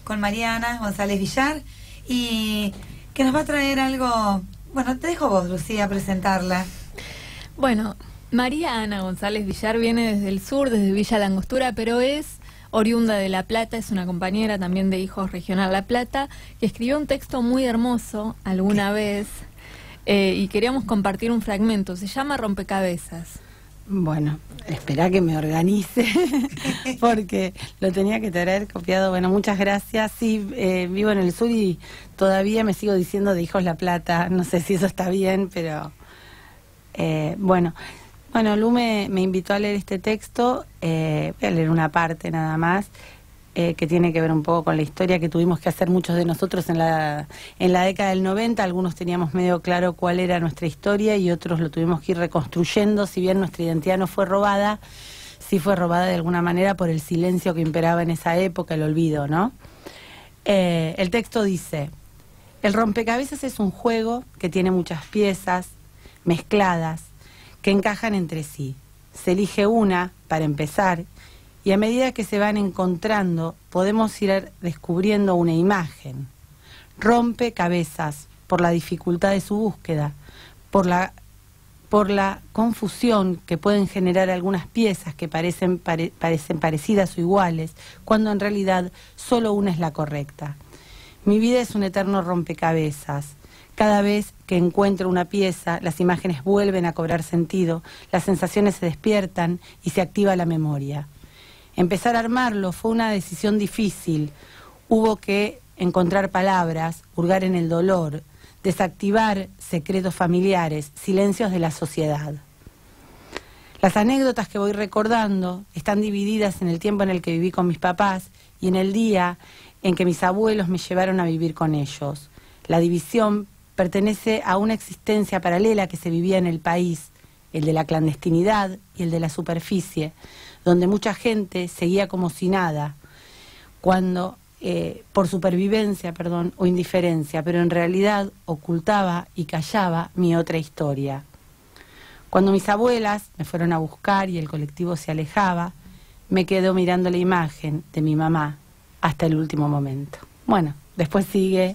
con Mariana González Villar y que nos va a traer algo. Bueno, te dejo vos, Lucía, presentarla. Bueno, María Ana González Villar viene desde el sur, desde Villa La Angostura, pero es oriunda de La Plata, es una compañera también de Hijos Regional La Plata, que escribió un texto muy hermoso alguna vez y queríamos compartir un fragmento, se llama Rompecabezas. Bueno, espera que me organice, porque lo tenía que traer copiado. Bueno, muchas gracias. Sí, vivo en el sur y todavía me sigo diciendo de Hijos La Plata. No sé si eso está bien, pero bueno, Lu me invitó a leer este texto. Voy a leer una parte nada más, que tiene que ver un poco con la historia que tuvimos que hacer muchos de nosotros en la década del 90. Algunos teníamos medio claro cuál era nuestra historia y otros lo tuvimos que ir reconstruyendo. Si bien nuestra identidad no fue robada, sí fue robada de alguna manera por el silencio que imperaba en esa época, el olvido, ¿no? El texto dice: el rompecabezas es un juego que tiene muchas piezas mezcladas que encajan entre sí. Se elige una para empezar y a medida que se van encontrando podemos ir descubriendo una imagen. Rompecabezas por la dificultad de su búsqueda, por la confusión que pueden generar algunas piezas que parecen parecidas o iguales, cuando en realidad solo una es la correcta. Mi vida es un eterno rompecabezas. Cada vez que encuentro una pieza, las imágenes vuelven a cobrar sentido, las sensaciones se despiertan y se activa la memoria. Empezar a armarlo fue una decisión difícil. Hubo que encontrar palabras, hurgar en el dolor, desactivar secretos familiares, silencios de la sociedad. Las anécdotas que voy recordando están divididas en el tiempo en el que viví con mis papás y en el día en que mis abuelos me llevaron a vivir con ellos. La división pertenece a una existencia paralela que se vivía en el país, el de la clandestinidad y el de la superficie, donde mucha gente seguía como si nada, cuando por supervivencia, o indiferencia, pero en realidad ocultaba y callaba mi otra historia. Cuando mis abuelas me fueron a buscar y el colectivo se alejaba, me quedo mirando la imagen de mi mamá hasta el último momento. Bueno, después sigue,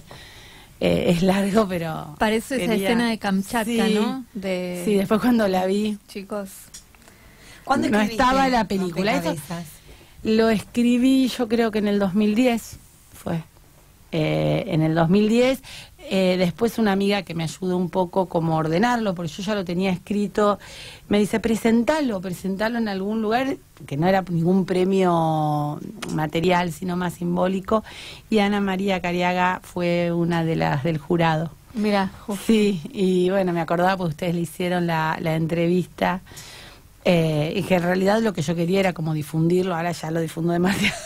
es largo, pero... Parece esa escena de Kamchatka, sí, ¿no? Sí, después cuando la vi... Chicos... ¿Cuándo no estaba la película? Eso lo escribí, yo creo que en el 2010 fue. En el 2010, después una amiga que me ayudó un poco como a ordenarlo, porque yo ya lo tenía escrito, me dice, presentalo en algún lugar, que no era ningún premio material, sino más simbólico, y Ana María Cariaga fue una de las del jurado. Mira, sí, y bueno, me acordaba porque ustedes le hicieron la entrevista. Y que en realidad lo que yo quería era como difundirlo, ahora ya lo difundo demasiado.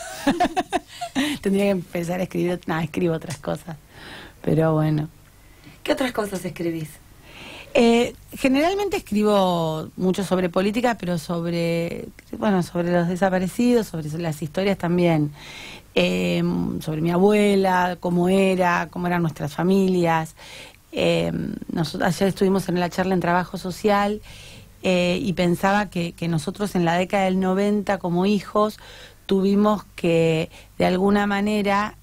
Tendría que empezar a escribir, escribo otras cosas, pero bueno. ¿Qué otras cosas escribís? Generalmente escribo mucho sobre política, pero sobre los desaparecidos, sobre las historias también, sobre mi abuela, cómo eran nuestras familias. Nosotros ayer estuvimos en la charla en trabajo social, y pensaba que nosotros en la década del 90 como hijos tuvimos que de alguna manera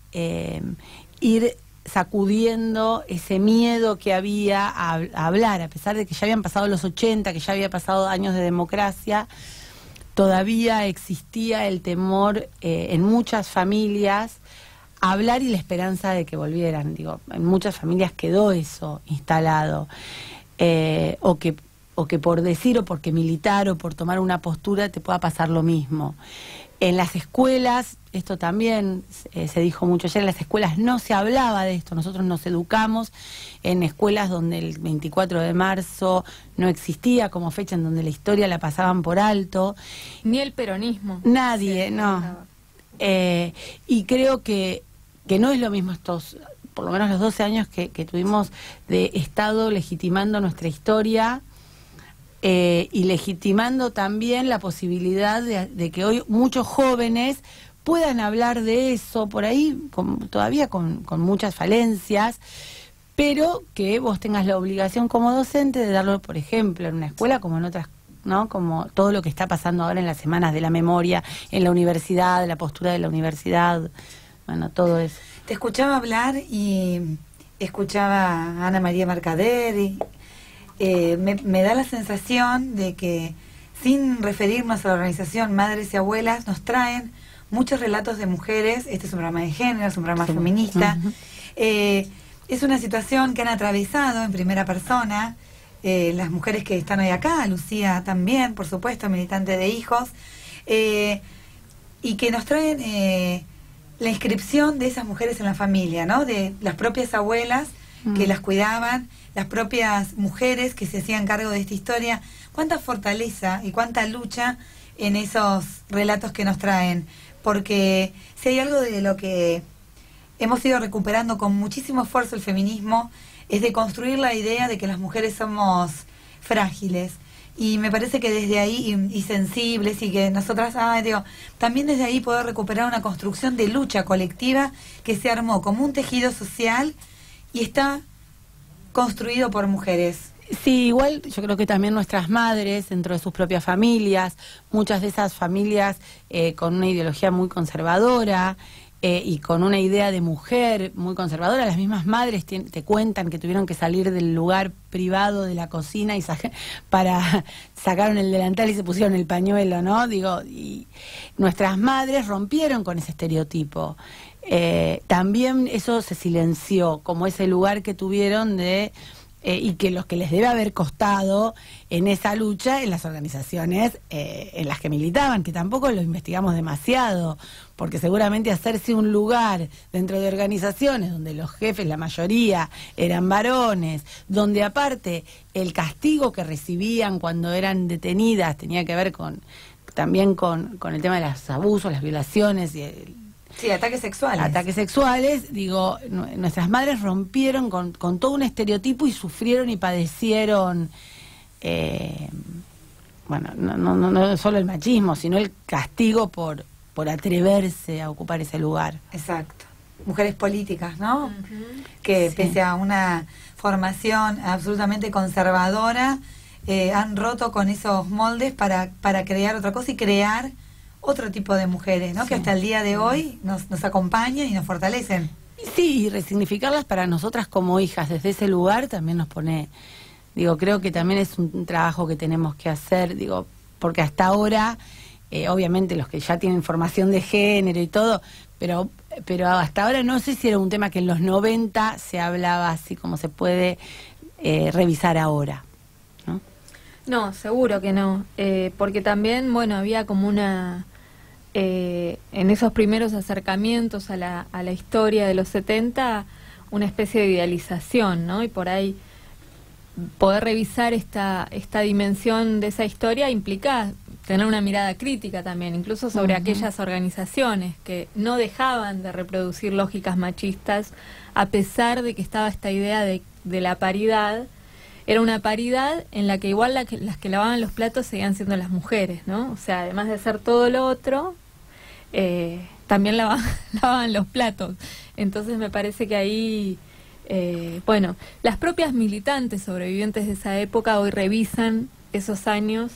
ir sacudiendo ese miedo que había a hablar, a pesar de que ya habían pasado los 80, que ya había pasado años de democracia, todavía existía el temor en muchas familias a hablar y la esperanza de que volvieran. Digo, en muchas familias quedó eso instalado, o que por decir o porque militar o por tomar una postura te pueda pasar lo mismo. En las escuelas, esto también se dijo mucho ayer, en las escuelas no se hablaba de esto. Nosotros nos educamos en escuelas donde el 24 de marzo no existía como fecha, en donde la historia la pasaban por alto. Ni el peronismo. Nadie, no. Y creo que no es lo mismo estos, por lo menos los 12 años que tuvimos de Estado legitimando nuestra historia, y legitimando también la posibilidad de que hoy muchos jóvenes puedan hablar de eso, por ahí todavía con muchas falencias, pero que vos tengas la obligación como docente de darlo, por ejemplo, en una escuela como en otras, ¿no? Como todo lo que está pasando ahora en las semanas de la memoria, en la universidad, la postura de la universidad, bueno, todo eso. Te escuchaba hablar y escuchaba a Ana María Mercader y me da la sensación de que, sin referirnos a la organización Madres y Abuelas, nos traen muchos relatos de mujeres. Este es un programa de género, es un programa feminista. Es una situación que han atravesado en primera persona las mujeres que están hoy acá, Lucía también, por supuesto, militante de hijos, y que nos traen la inscripción de esas mujeres en la familia, ¿no? De las propias abuelas que las cuidaban, las propias mujeres que se hacían cargo de esta historia. Cuánta fortaleza y cuánta lucha en esos relatos que nos traen, porque si hay algo de lo que hemos ido recuperando con muchísimo esfuerzo el feminismo, es de construir la idea de que las mujeres somos frágiles. Y me parece que desde ahí, y sensibles, y que nosotras, también desde ahí poder recuperar una construcción de lucha colectiva que se armó como un tejido social y está construido por mujeres. Sí, igual yo creo que también nuestras madres, dentro de sus propias familias, muchas de esas familias con una ideología muy conservadora, y con una idea de mujer muy conservadora, las mismas madres te cuentan que tuvieron que salir del lugar privado de la cocina y sacaron el delantal y se pusieron el pañuelo, ¿no? Digo, y nuestras madres rompieron con ese estereotipo. También eso se silenció, como ese lugar que tuvieron de... y que los que les debe haber costado en esa lucha en las organizaciones en las que militaban, que tampoco lo investigamos demasiado, porque seguramente hacerse un lugar dentro de organizaciones donde los jefes, la mayoría, eran varones, donde aparte el castigo que recibían cuando eran detenidas tenía que ver también con el tema de los abusos, las violaciones y sí, ataques sexuales. Ataques sexuales, digo, nuestras madres rompieron con todo un estereotipo y sufrieron y padecieron, bueno, no solo el machismo, sino el castigo por atreverse a ocupar ese lugar. Exacto. Mujeres políticas, ¿no? Que pese a una formación absolutamente conservadora, han roto con esos moldes para crear otra cosa y crear otro tipo de mujeres, ¿no? Sí. Que hasta el día de hoy nos acompañan y nos fortalecen. Sí, y resignificarlas para nosotras como hijas desde ese lugar también nos pone, digo, creo que también es un trabajo que tenemos que hacer, digo, porque hasta ahora, obviamente los que ya tienen formación de género y todo, pero hasta ahora no sé si era un tema que en los 90 se hablaba así como se puede revisar ahora, ¿no? No, seguro que no, porque también, bueno, había como una, en esos primeros acercamientos a la historia de los 70, una especie de idealización, ¿no? Y por ahí poder revisar esta dimensión de esa historia implica tener una mirada crítica también, incluso sobre aquellas organizaciones que no dejaban de reproducir lógicas machistas, a pesar de que estaba esta idea de la paridad. Era una paridad en la que igual las que lavaban los platos seguían siendo las mujeres, ¿no? O sea, además de hacer todo lo otro, también lavaban los platos. Entonces me parece que ahí, bueno, las propias militantes sobrevivientes de esa época hoy revisan esos años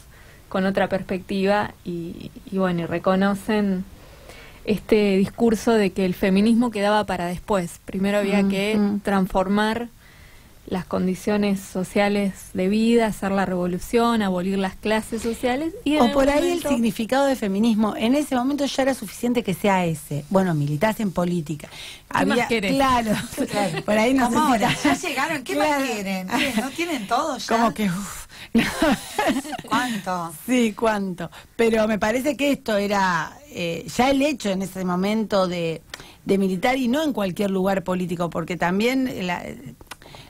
con otra perspectiva y bueno, y reconocen este discurso de que el feminismo quedaba para después. Primero había que transformar las condiciones sociales de vida, hacer la revolución, abolir las clases sociales. Y o por ahí el significado de feminismo, en ese momento ya era suficiente que sea ese. Bueno, militás en política. ¿Qué más querés? Claro, por ahí no sé ahora, ya llegaron, ¿qué más quieren? ¿No tienen todo ya? Como que, ¿Cuánto? Sí, cuánto. Pero me parece que esto era ya el hecho en ese momento de militar, y no en cualquier lugar político, porque también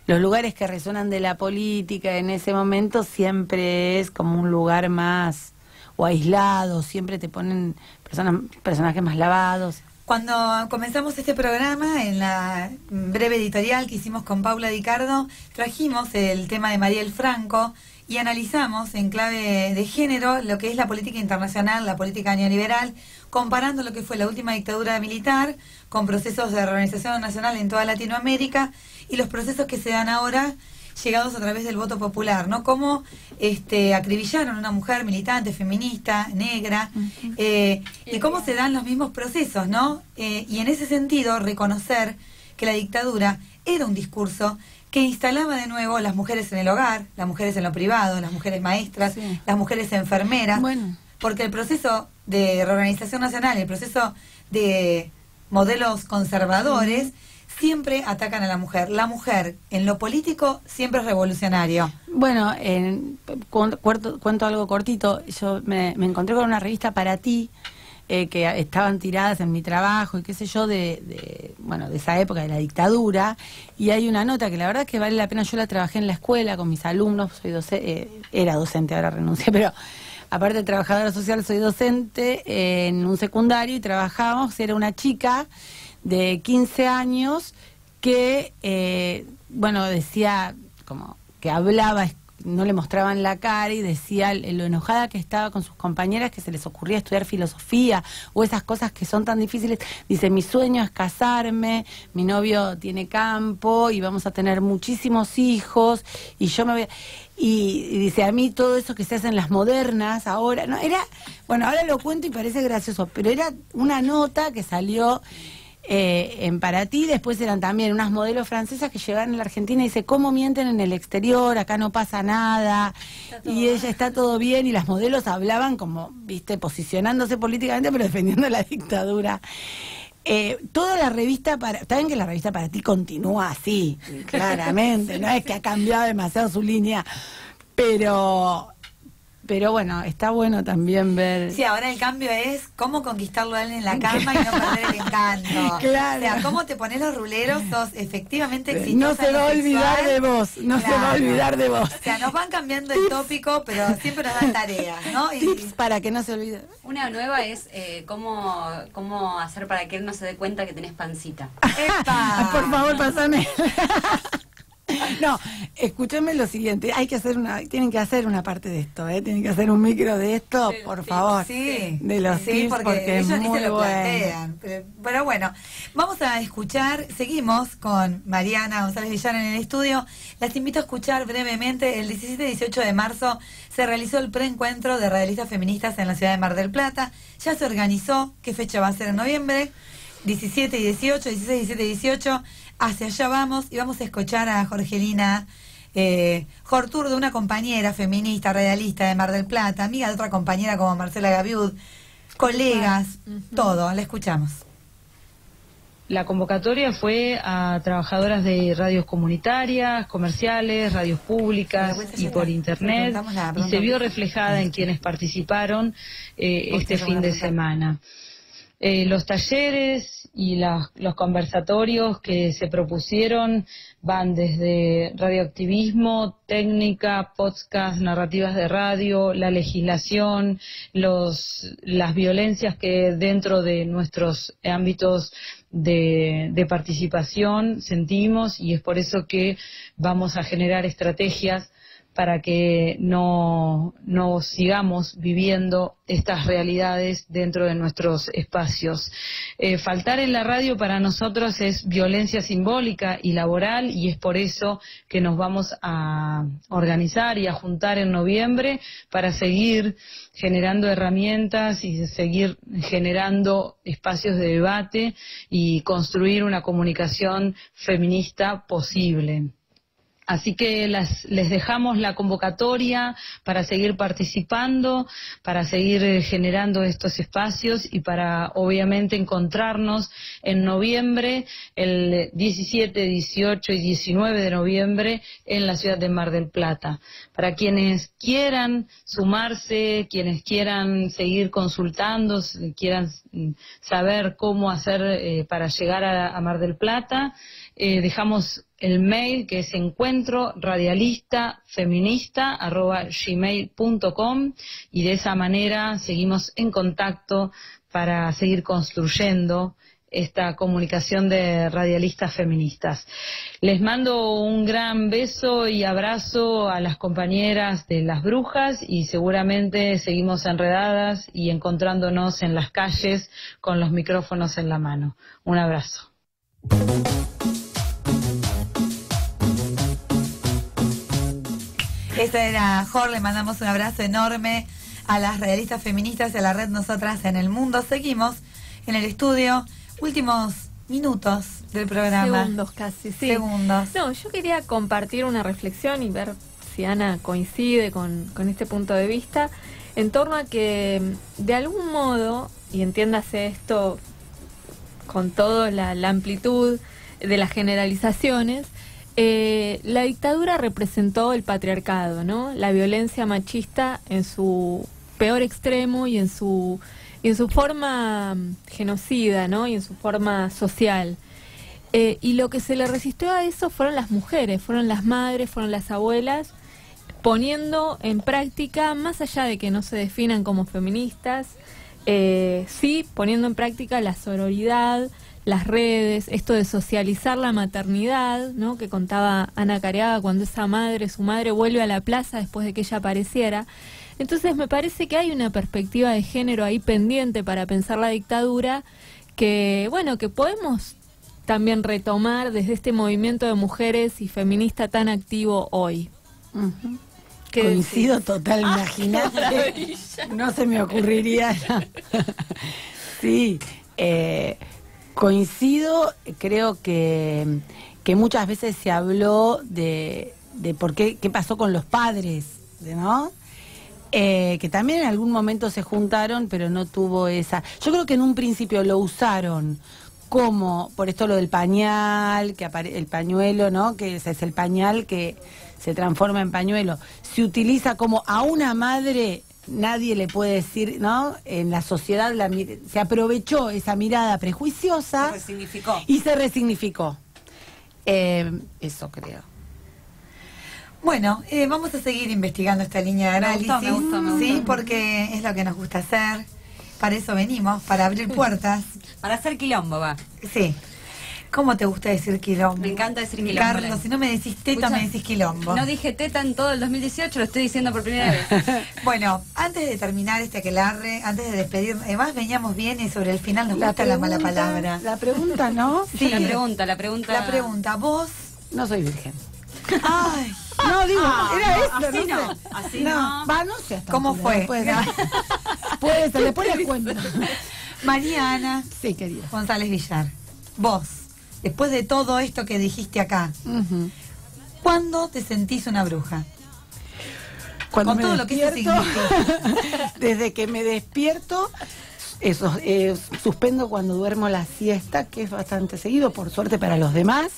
los lugares que resuenan de la política en ese momento siempre es como un lugar más o aislado, siempre te ponen personajes más lavados. Cuando comenzamos este programa, en la breve editorial que hicimos con Paula Dicardo, trajimos el tema de Mariel Franco y analizamos en clave de género lo que es la política internacional, la política neoliberal, comparando lo que fue la última dictadura militar con procesos de reorganización nacional en toda Latinoamérica y los procesos que se dan ahora llegados a través del voto popular, ¿no? Cómo acribillaron a una mujer militante, feminista, negra, y cómo se dan los mismos procesos, ¿no? Y en ese sentido, reconocer que la dictadura era un discurso que instalaba de nuevo las mujeres en el hogar, las mujeres en lo privado, las mujeres maestras, las mujeres enfermeras, porque el proceso de reorganización nacional, el proceso de modelos conservadores, siempre atacan a la mujer. La mujer en lo político siempre es revolucionario. Bueno, cuento algo cortito. Yo me encontré con una revista Para Ti, que estaban tiradas en mi trabajo y qué sé yo, de esa época de la dictadura, y hay una nota que la verdad es que vale la pena. Yo la trabajé en la escuela con mis alumnos, era docente, ahora renuncié, pero aparte de trabajadora social soy docente en un secundario, y trabajábamos, era una chica de 15 años que, decía, como que hablaba, no le mostraban la cara, y decía lo enojada que estaba con sus compañeras, que se les ocurría estudiar filosofía o esas cosas que son tan difíciles. Dice, mi sueño es casarme, mi novio tiene campo y vamos a tener muchísimos hijos, y yo me voy y dice, a mí todo eso que se hace en las modernas ahora, no era, ahora lo cuento y parece gracioso, pero era una nota que salió en Para Ti. Después eran también unas modelos francesas que llegaron a la Argentina y dice, ¿cómo mienten en el exterior? Acá no pasa nada, y ella está todo bien, y las modelos hablaban como, posicionándose políticamente, pero defendiendo la dictadura. Toda la revista, está bien que la revista Para Ti continúa así, claramente, no es que ha cambiado demasiado su línea, pero bueno, está bueno también ver. Sí, ahora el cambio es cómo conquistarlo a él en la cama y no perder el encanto. Claro. O sea, cómo te pones los ruleros, sos efectivamente exitosa. No se va a olvidar de vos, se va a olvidar de vos. O sea, nos van cambiando el tópico, pero siempre nos dan tareas, ¿no? Tips para que no se olvide. Una nueva es cómo hacer para que él no se dé cuenta que tenés pancita. ¡Epa! Por favor, pásame. No, escúchame lo siguiente, tienen que hacer una parte de esto, tienen que hacer un micro de esto, por favor. Sí, de los tips, porque ellos es ni muy se lo bueno. plantean. Pero bueno, vamos a escuchar, seguimos con Mariana González Villar en el estudio. Las invito a escuchar brevemente. El 17 y 18 de marzo se realizó el preencuentro de radialistas feministas en la ciudad de Mar del Plata. Ya se organizó, ¿qué fecha va a ser en noviembre? 17 y 18, 16, 17 y 18, hacia allá vamos, y vamos a escuchar a Jorgelina Horturdo, una compañera feminista, radialista de Mar del Plata, amiga de otra compañera como Marcela Gaviud, colegas, todo, la escuchamos. La convocatoria fue a trabajadoras de radios comunitarias, comerciales, radios públicas y por internet, y se vio reflejada en quienes participaron este fin de semana. Los talleres y los conversatorios que se propusieron van desde radioactivismo, técnica, podcast, narrativas de radio, la legislación, las violencias que dentro de nuestros ámbitos de participación sentimos, y es por eso que vamos a generar estrategias para que no sigamos viviendo estas realidades dentro de nuestros espacios. Faltar en la radio para nosotros es violencia simbólica y laboral, y es por eso que nos vamos a organizar y a juntar en noviembre para seguir generando herramientas y seguir generando espacios de debate y construir una comunicación feminista posible. Así que les dejamos la convocatoria para seguir participando, para seguir generando estos espacios y para obviamente encontrarnos en noviembre, el 17, 18 y 19 de noviembre en la ciudad de Mar del Plata. Para quienes quieran sumarse, quienes quieran seguir consultando, quieran saber cómo hacer para llegar a Mar del Plata, dejamos el mail, que es encuentroradialistafeminista@gmail.com, y de esa manera seguimos en contacto para seguir construyendo esta comunicación de radialistas feministas. Les mando un gran beso y abrazo a las compañeras de Las Brujas, y seguramente seguimos enredadas y encontrándonos en las calles con los micrófonos en la mano. Un abrazo. Esta era Jor, le mandamos un abrazo enorme a las radialistas feministas y a la red Nosotras en el Mundo. Seguimos en el estudio, últimos minutos del programa. Segundos casi, sí. Segundos. No, yo quería compartir una reflexión y ver si Ana coincide con este punto de vista, en torno a que, de algún modo, y entiéndase esto con toda la amplitud de las generalizaciones, la dictadura representó el patriarcado, ¿no? La violencia machista en su peor extremo y en su forma genocida, ¿no? Y en su forma social. Y lo que se le resistió a eso fueron las mujeres, fueron las madres, fueron las abuelas, poniendo en práctica, más allá de que no se definan como feministas, sí poniendo en práctica la sororidad, las redes, esto de socializar la maternidad, ¿no? Que contaba Ana Careaga, cuando su madre vuelve a la plaza después de que ella apareciera. Entonces me parece que hay una perspectiva de género ahí pendiente para pensar la dictadura, que bueno, que podemos también retomar desde este movimiento de mujeres y feminista tan activo hoy. Uh-huh. Coincido total, imagínate. No se me ocurriría. Sí, coincido, creo que muchas veces se habló de por qué pasó con los padres, ¿no? Que también en algún momento se juntaron, pero no tuvo esa... Yo creo que en un principio lo usaron como, por esto lo del pañal, el pañuelo, ¿no? Que ese es el pañal que se transforma en pañuelo. Se utiliza como a una madre, nadie le puede decir, ¿no? En la sociedad se aprovechó esa mirada prejuiciosa. Se resignificó. Y se resignificó. Eso creo. Bueno, vamos a seguir investigando esta línea de análisis. Me gustó. Sí, porque es lo que nos gusta hacer. Para eso venimos, para abrir puertas. Para hacer quilombo, va. Sí. ¿Cómo te gusta decir quilombo? Me encanta decir quilombo. Carlos, si no me decís teta, me decís quilombo. No dije teta en todo el 2018, lo estoy diciendo por primera vez. Bueno, antes de terminar este aquelarre, antes de despedirnos, además veníamos bien y sobre el final nos gusta la mala palabra. La pregunta, ¿no? Sí. La pregunta. La pregunta, vos... No soy virgen. Ay, no, digo, era eso, así no no, sé. así no. Va, no sé hasta ¿Cómo fue? Puede ser, después les cuento. María Ana Sí, querida. González Villar, vos, después de todo esto que dijiste acá, ¿cuándo te sentís una bruja? Cuando Con todo lo que eso significa. Desde que me despierto, eso, suspendo cuando duermo la siesta, que es bastante seguido, por suerte para los demás.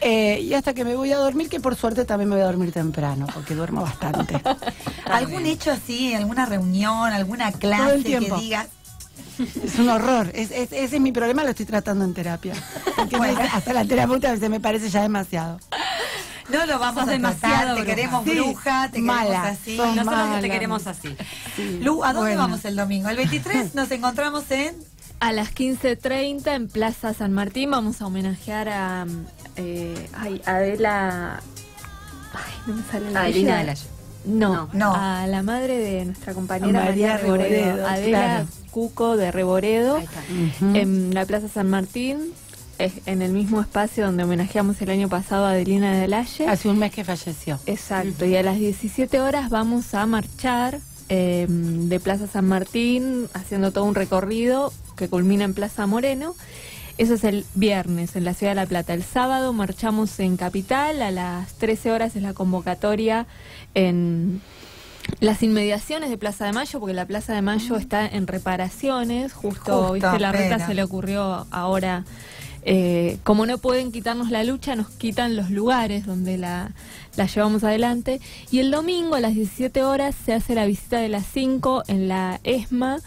Y hasta que me voy a dormir, que por suerte también me voy a dormir temprano, porque duermo bastante. ¿Algún hecho así, alguna reunión, alguna clase Todo el tiempo. que digas? Es un horror. Ese es mi problema, lo estoy tratando en terapia. Porque Bueno. hasta la terapeuta a veces me parece ya demasiado. No lo vamos Sos a demasiado tratar, te bruja. queremos Sí, bruja, te mala, queremos así. sos Nosotros mala. te queremos así. Sí, Lu, ¿a dónde bueno. vamos el domingo? El 23 nos encontramos en... A las 15:30 en Plaza San Martín vamos a homenajear a Adela... Ay, no me sale la Adelina apellido. de la... No. A la madre de nuestra compañera A María Reboredo, Adela claro. Cuco de Reboredo, Ahí está. Ujú. en la Plaza San Martín, en el mismo espacio donde homenajeamos el año pasado a Adelina de Lalle. Hace un mes que falleció. Exacto, y a las 17 horas vamos a marchar de Plaza San Martín, haciendo todo un recorrido que culmina en Plaza Moreno. Eso es el viernes en la Ciudad de La Plata. El sábado marchamos en Capital, a las 13 horas es la convocatoria en las inmediaciones de Plaza de Mayo, porque la Plaza de Mayo está en reparaciones, justo ¿viste? La Reta pero. se le ocurrió ahora, como no pueden quitarnos la lucha, nos quitan los lugares donde la llevamos adelante. Y el domingo a las 17 horas se hace la visita de las 5 en la ESMA.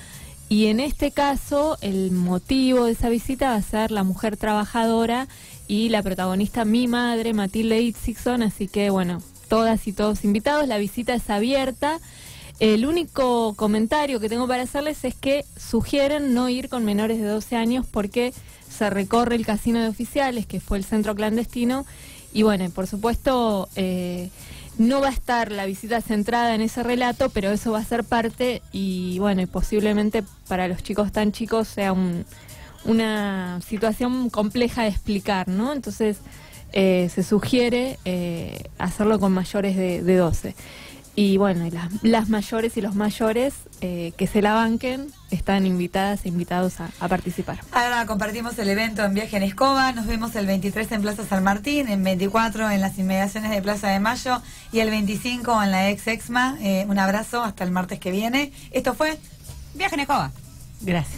Y en este caso, el motivo de esa visita va a ser la mujer trabajadora y la protagonista, mi madre, Matilde Itzigson. Así que, bueno, todas y todos invitados. La visita es abierta. El único comentario que tengo para hacerles es que sugieren no ir con menores de 12 años porque se recorre el casino de oficiales, que fue el centro clandestino. Y, bueno, por supuesto... no va a estar la visita centrada en ese relato, pero eso va a ser parte y bueno, y posiblemente para los chicos tan chicos sea una situación compleja de explicar, ¿no? Entonces, se sugiere hacerlo con mayores de 12. Y bueno, y las mayores y los mayores que se la banquen están invitadas e invitados a participar. Ahora compartimos el evento en Viaje en Escoba. Nos vemos el 23 en Plaza San Martín, el 24 en las inmediaciones de Plaza de Mayo y el 25 en la ex-Exma. Un abrazo hasta el martes que viene. Esto fue Viaje en Escoba. Gracias.